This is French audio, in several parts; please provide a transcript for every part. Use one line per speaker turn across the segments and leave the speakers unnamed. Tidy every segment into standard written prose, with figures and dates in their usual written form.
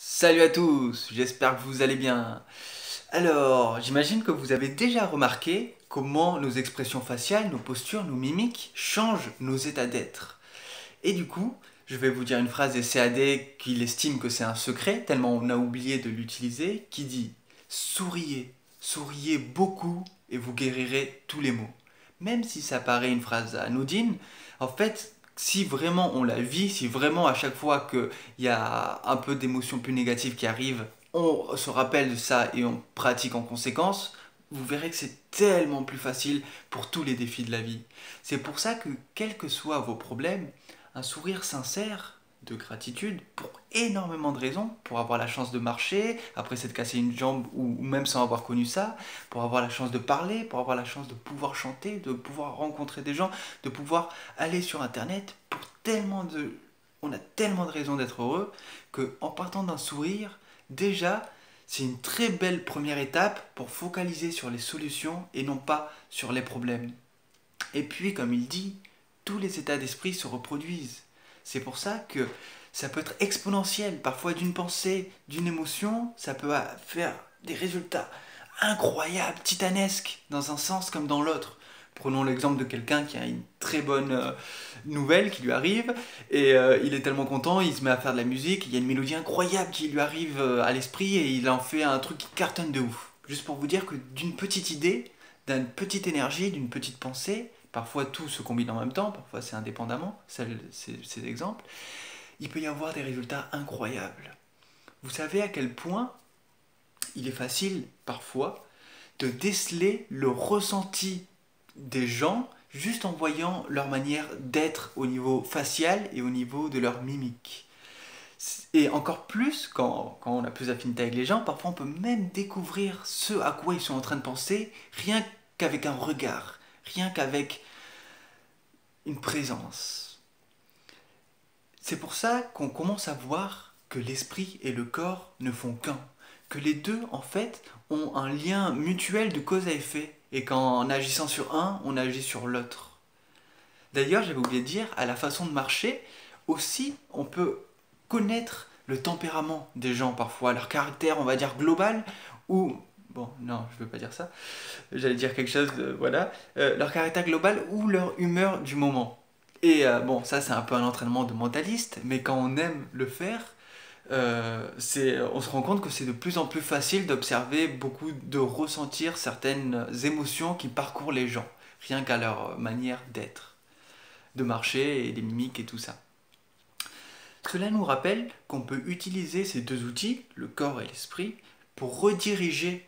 Salut à tous, j'espère que vous allez bien. Alors, j'imagine que vous avez déjà remarqué comment nos expressions faciales, nos postures, nos mimiques changent nos états d'être. Et du coup, je vais vous dire une phrase des CAD qu'il estime que c'est un secret, tellement on a oublié de l'utiliser, qui dit: souriez, souriez beaucoup et vous guérirez tous les maux. Même si ça paraît une phrase anodine, en fait, si vraiment on la vit, si vraiment à chaque fois qu'il y a un peu d'émotions plus négatives qui arrivent, on se rappelle de ça et on pratique en conséquence, vous verrez que c'est tellement plus facile pour tous les défis de la vie. C'est pour ça que, quels que soient vos problèmes, un sourire sincère de gratitude pour énormément de raisons, pour avoir la chance de marcher, après s'être cassé une jambe ou même sans avoir connu ça, pour avoir la chance de parler, pour avoir la chance de pouvoir chanter, de pouvoir rencontrer des gens, de pouvoir aller sur internet, pour tellement de... On a tellement de raisons d'être heureux que en partant d'un sourire, déjà, c'est une très belle première étape pour focaliser sur les solutions et non pas sur les problèmes. Et puis, comme il dit, tous les états d'esprit se reproduisent. C'est pour ça que ça peut être exponentiel. Parfois, d'une pensée, d'une émotion, ça peut faire des résultats incroyables, titanesques, dans un sens comme dans l'autre. Prenons l'exemple de quelqu'un qui a une très bonne nouvelle qui lui arrive, et il est tellement content, il se met à faire de la musique, il y a une mélodie incroyable qui lui arrive à l'esprit, et il en fait un truc qui cartonne de ouf. Juste pour vous dire que d'une petite idée, d'une petite énergie, d'une petite pensée, parfois tout se combine en même temps, parfois c'est indépendamment, ces exemples, il peut y avoir des résultats incroyables. Vous savez à quel point il est facile, parfois, de déceler le ressenti des gens juste en voyant leur manière d'être au niveau facial et au niveau de leur mimique. Et encore plus, quand on a plus d'affinité avec les gens, parfois on peut même découvrir ce à quoi ils sont en train de penser rien qu'avec un regard, rien qu'avec une présence. C'est pour ça qu'on commence à voir que l'esprit et le corps ne font qu'un, que les deux en fait ont un lien mutuel de cause à effet, et qu'en agissant sur un, on agit sur l'autre. D'ailleurs, j'avais oublié de dire, à la façon de marcher, aussi on peut connaître le tempérament des gens parfois, leur caractère on va dire global, ou... Bon, non, je ne veux pas dire ça, j'allais dire quelque chose de... Voilà, leur caractère global ou leur humeur du moment. Et bon, ça c'est un peu un entraînement de mentaliste, mais quand on aime le faire, on se rend compte que c'est de plus en plus facile d'observer beaucoup, de ressentir certaines émotions qui parcourent les gens, rien qu'à leur manière d'être, de marcher et des mimiques et tout ça. Cela nous rappelle qu'on peut utiliser ces deux outils, le corps et l'esprit, pour rediriger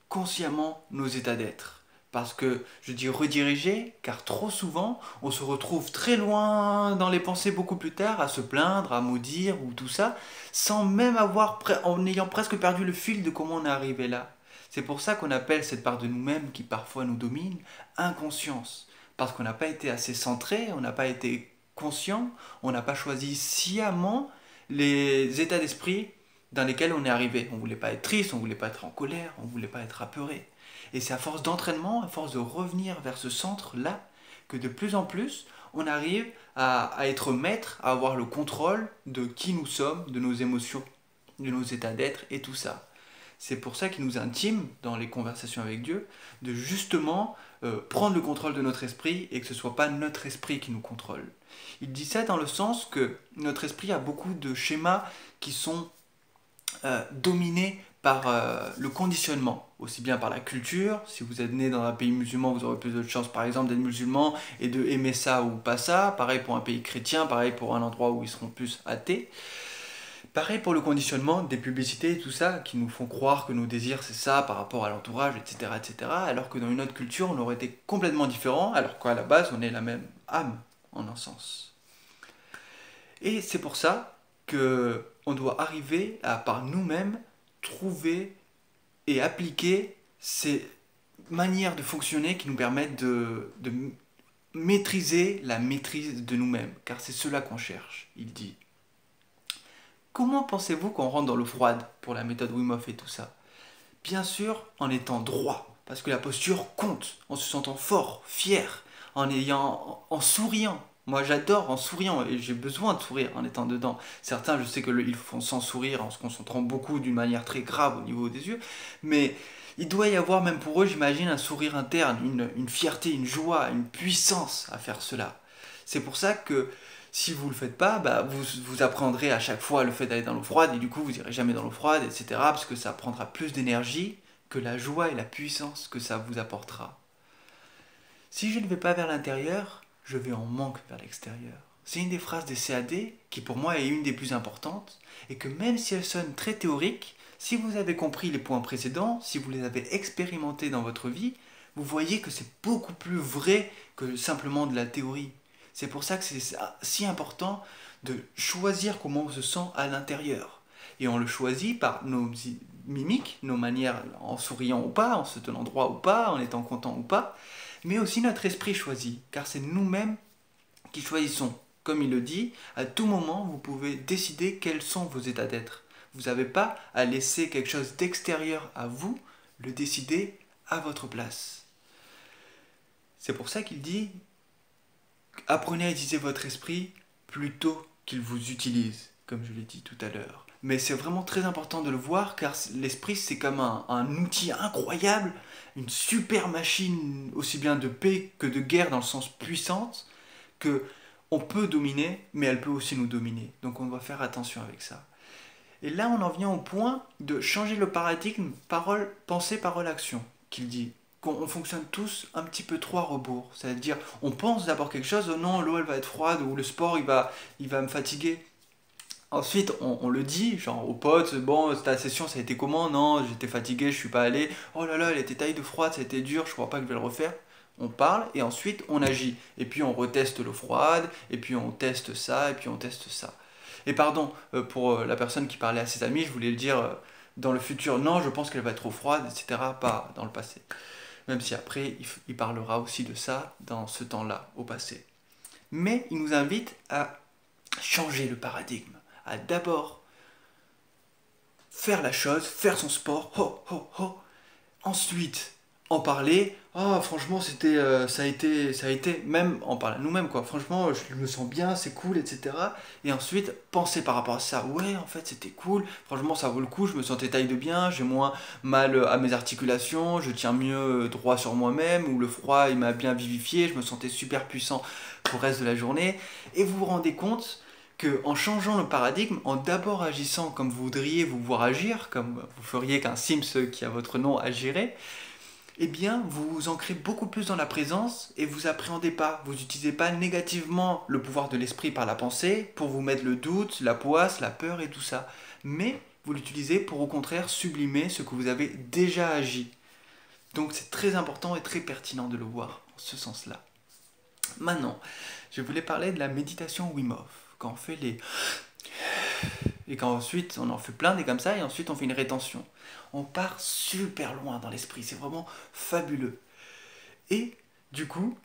consciemment nos états d'être. Parce que je dis rediriger, car trop souvent, on se retrouve très loin dans les pensées beaucoup plus tard, à se plaindre, à maudire ou tout ça, sans même en ayant presque perdu le fil de comment on est arrivé là. C'est pour ça qu'on appelle cette part de nous-mêmes qui parfois nous domine, inconscience. Parce qu'on n'a pas été assez centré, on n'a pas été conscient, on n'a pas choisi sciemment les états d'esprit dans lesquels on est arrivé. On ne voulait pas être triste, on ne voulait pas être en colère, on ne voulait pas être apeuré. Et c'est à force d'entraînement, à force de revenir vers ce centre-là, que de plus en plus, on arrive à être maître, à avoir le contrôle de qui nous sommes, de nos émotions, de nos états d'être et tout ça. C'est pour ça qu'il nous intime, dans les conversations avec Dieu, de justement prendre le contrôle de notre esprit et que ce ne soit pas notre esprit qui nous contrôle. Il dit ça dans le sens que notre esprit a beaucoup de schémas qui sont dominés par le conditionnement, aussi bien par la culture. Si vous êtes né dans un pays musulman, vous aurez plus de chances par exemple d'être musulman et de aimer ça ou pas ça. Pareil pour un pays chrétien, pareil pour un endroit où ils seront plus athées. Pareil pour le conditionnement des publicités et tout ça, qui nous font croire que nos désirs c'est ça par rapport à l'entourage, etc., etc. Alors que dans une autre culture, on aurait été complètement différent, alors qu'à la base, on est la même âme, en un sens. Et c'est pour ça que on doit arriver à, par nous-mêmes, trouver et appliquer ces manières de fonctionner qui nous permettent de maîtriser la maîtrise de nous-mêmes. Car c'est cela qu'on cherche, il dit. Comment pensez-vous qu'on rentre dans l'eau froide pour la méthode Wim Hof et tout ça? Bien sûr, en étant droit, parce que la posture compte, en se sentant fort, fier, en souriant. Moi j'adore en souriant et j'ai besoin de sourire en étant dedans. Certains, je sais que ils font sans sourire en se concentrant beaucoup d'une manière très grave au niveau des yeux, mais il doit y avoir même pour eux, j'imagine, un sourire interne, une fierté, une joie, une puissance à faire cela. C'est pour ça que si vous le faites pas, bah, vous apprendrez à chaque fois le fait d'aller dans l'eau froide et du coup vous irez jamais dans l'eau froide, etc. Parce que ça prendra plus d'énergie que la joie et la puissance que ça vous apportera. Si je ne vais pas vers l'intérieur, je vais en manque vers l'extérieur. C'est une des phrases des CAD qui pour moi est une des plus importantes et que même si elle sonne très théorique, si vous avez compris les points précédents, si vous les avez expérimentés dans votre vie, vous voyez que c'est beaucoup plus vrai que simplement de la théorie. C'est pour ça que c'est si important de choisir comment on se sent à l'intérieur. Et on le choisit par nos mimiques, nos manières en souriant ou pas, en se tenant droit ou pas, en étant content ou pas, mais aussi notre esprit choisit, car c'est nous-mêmes qui choisissons. Comme il le dit, à tout moment, vous pouvez décider quels sont vos états d'être. Vous n'avez pas à laisser quelque chose d'extérieur à vous le décider à votre place. C'est pour ça qu'il dit apprenez à utiliser votre esprit plutôt qu'il vous utilise, comme je l'ai dit tout à l'heure. Mais c'est vraiment très important de le voir car l'esprit c'est comme un outil incroyable, une super machine aussi bien de paix que de guerre dans le sens puissante, que on peut dominer, mais elle peut aussi nous dominer. Donc on doit faire attention avec ça. Et là on en vient au point de changer le paradigme parole, pensée, parole, action, qu'il dit. On fonctionne tous un petit peu trop à rebours. C'est-à-dire, on pense d'abord quelque chose, oh non, l'eau elle va être froide, ou le sport il va me fatiguer. Ensuite, on le dit, genre aux potes, bon, ta session ça a été comment? Non, j'étais fatigué, je suis pas allé. Oh là là, elle était taille de froide, ça a été dur, je crois pas que je vais le refaire. On parle et ensuite on agit. Et puis on reteste l'eau froide, et puis on teste ça, et puis on teste ça. Et pardon, pour la personne qui parlait à ses amis, je voulais le dire dans le futur, non, je pense qu'elle va être trop froide, etc. Pas dans le passé. Même si après, il parlera aussi de ça dans ce temps-là, au passé. Mais il nous invite à changer le paradigme, à d'abord faire la chose, faire son sport, ho, ho, ho. Ensuite, en parler, ah franchement c'était ça a été même en parler à nous-mêmes quoi, franchement je me sens bien, c'est cool, etc. Et ensuite penser par rapport à ça, ouais en fait c'était cool, franchement ça vaut le coup, je me sentais taille de bien, j'ai moins mal à mes articulations, je tiens mieux droit sur moi-même, ou le froid il m'a bien vivifié, je me sentais super puissant pour le reste de la journée. Et vous vous rendez compte que en changeant le paradigme, en d'abord agissant comme vous voudriez vous voir agir, comme vous feriez qu'un Sims qui a votre nom agirait, eh bien, vous vous ancrez beaucoup plus dans la présence et vous appréhendez pas, vous n'utilisez pas négativement le pouvoir de l'esprit par la pensée pour vous mettre le doute, la poisse, la peur et tout ça. Mais vous l'utilisez pour au contraire sublimer ce que vous avez déjà agi. Donc c'est très important et très pertinent de le voir en ce sens-là. Maintenant, je voulais parler de la méditation Wim Hof. Quand on fait les... Et quand ensuite on en fait plein des comme ça et ensuite on fait une rétention. On part super loin dans l'esprit, c'est vraiment fabuleux. Et du coup,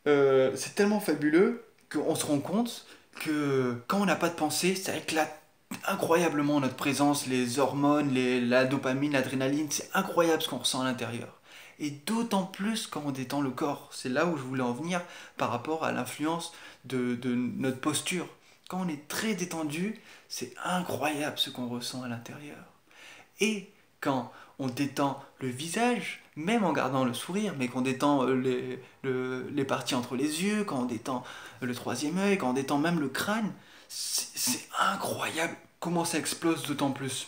c'est tellement fabuleux qu'on se rend compte que quand on n'a pas de pensée, ça éclate incroyablement notre présence, les hormones, la dopamine, l'adrénaline, c'est incroyable ce qu'on ressent à l'intérieur. Et d'autant plus quand on détend le corps. C'est là où je voulais en venir par rapport à l'influence de notre posture. Quand on est très détendu, c'est incroyable ce qu'on ressent à l'intérieur. Et quand on détend le visage, même en gardant le sourire, mais qu'on détend les parties entre les yeux, quand on détend le troisième œil, quand on détend même le crâne, c'est incroyable comment ça explose d'autant plus.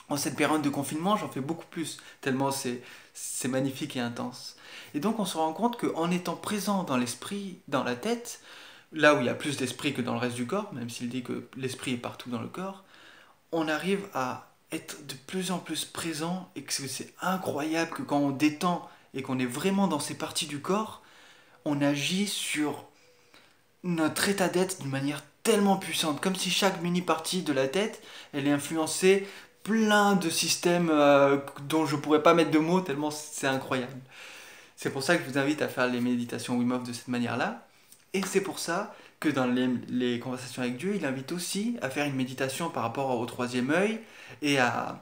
En cette période de confinement, j'en fais beaucoup plus, tellement c'est magnifique et intense. Et donc on se rend compte qu'en étant présent dans l'esprit, dans la tête, là où il y a plus d'esprit que dans le reste du corps, même s'il dit que l'esprit est partout dans le corps, on arrive à être de plus en plus présent et que c'est incroyable que quand on détend et qu'on est vraiment dans ces parties du corps, on agit sur notre état d'être d'une manière tellement puissante, comme si chaque mini-partie de la tête, elle est influencée plein de systèmes dont je pourrais pas mettre de mots tellement c'est incroyable. C'est pour ça que je vous invite à faire les méditations Wim Hof de cette manière-là. Et c'est pour ça que dans les conversations avec Dieu, il invite aussi à faire une méditation par rapport au troisième œil et à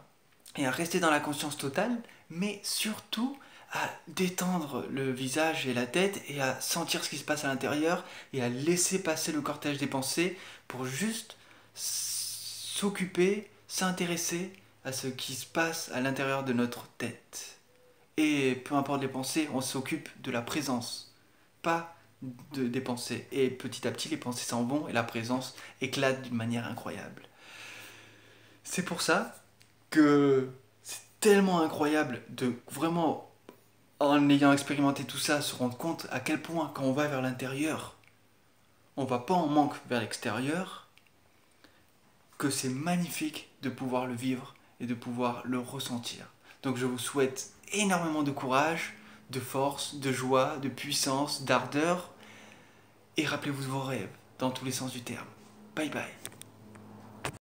rester dans la conscience totale, mais surtout à détendre le visage et la tête et à sentir ce qui se passe à l'intérieur et à laisser passer le cortège des pensées pour juste s'occuper, s'intéresser à ce qui se passe à l'intérieur de notre tête. Et peu importe les pensées, on s'occupe de la présence, pas des pensées. Et petit à petit, les pensées s'en vont et la présence éclate d'une manière incroyable. C'est pour ça que c'est tellement incroyable de vraiment, en ayant expérimenté tout ça, se rendre compte à quel point quand on va vers l'intérieur, on va pas en manque vers l'extérieur, que c'est magnifique de pouvoir le vivre et de pouvoir le ressentir. Donc je vous souhaite énormément de courage, de force, de joie, de puissance, d'ardeur, et rappelez-vous vos rêves dans tous les sens du terme. Bye bye.